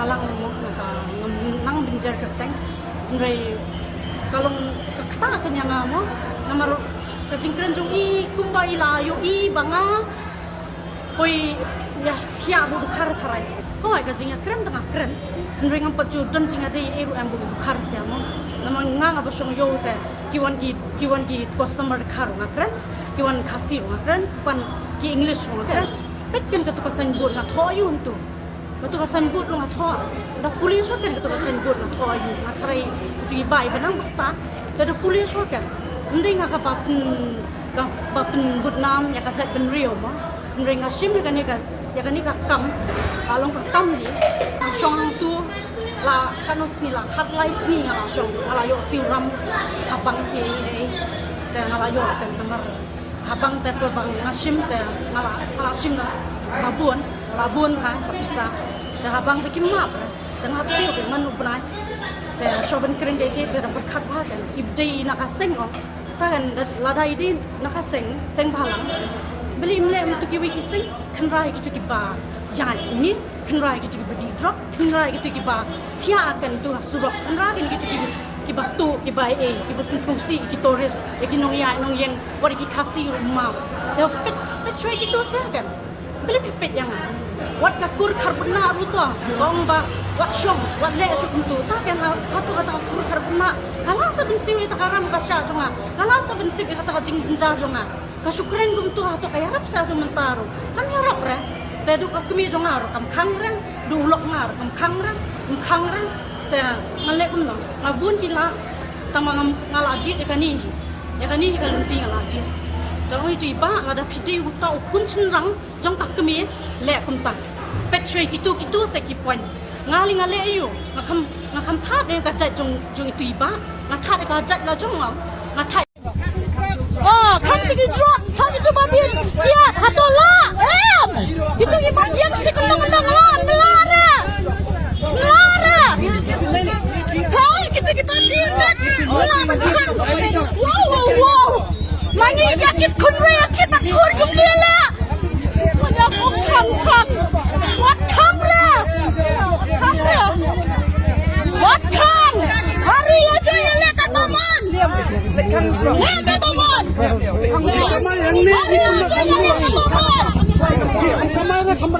halang mo nang binjar kerteng ndrei kalong kata kanya ngamo namar kajingkren jong I kumba ilayo I banga poi ya stia bu khar tharai hoi kajing kren tanga kren ndrei ngam pachu dan jinga dei eru am bu khar siamo namang ngang abasong yo te kiwan ki customer khar ngakren kiwan khasi ngakren pan ki english ngakren pekin katukasan bur nga thoyu untu katukasan bur nga tho da pulis so ken katukasan bur nga thoyu ngakrai ji bai banang basta da pulis so ken ndai nga ka papun but nam ya ka chat ben rio ma ndai nga sim ya ka ni ka kam along ka kam ni song tu la kanos ni la khat lai sni nga song ala yo siram abang he te ala yo ken tamar abang te bang ngasim te ala sim na babun ha kapisa te abang te kimap te ngap siu ke manu brai te shoben kren de ke te dapat khat ha kan ibdei na ka seng ko ta kan la dai di na ka seng balang beli mle untuk ki wiki seng kan rai ki ki ba yan ni kan rai ki ki bedi drop kan rai ki ba tia kan tu surok kan rai ki ba tu ki ba ki pun songsi ki toris ki nong yen wari ki kasi rumah de pet try ki tu sa kan beli pipet yang wat ka kur karbona ruto bong ba wat shong wat le shuk tu ta kan hatu kata kur karbona kala sa bin siwi ta karam ka sha jonga kala sa bin tip kata jing jar jonga ka shukren gum tu hatu kaya rap sa du mentaro kam ya rap re te du ka kumi jonga kam khang rang du lok ngar kam khang rang te ngale kum no ngabun kila tamang ngalaji e kani ka lenti ngalaji Kalau itu iba ada piti utau kuncin rang jong tak kemi le kum tak petrol kitu sekipuan ngali ayu ngakam thad de kajat jong itu iba ngathad de kajat la jong ngathad oh kan tigi drugs kan itu babin kiat hatola itu ki pasien si kendang-kendang lara kai kita diingat wow Mangi yakit kun yakit akur gembela. Punya kam. What kam ra? What kam? Hari aja yang lekat baman. Lekat baman. Hari aja yang lekat baman.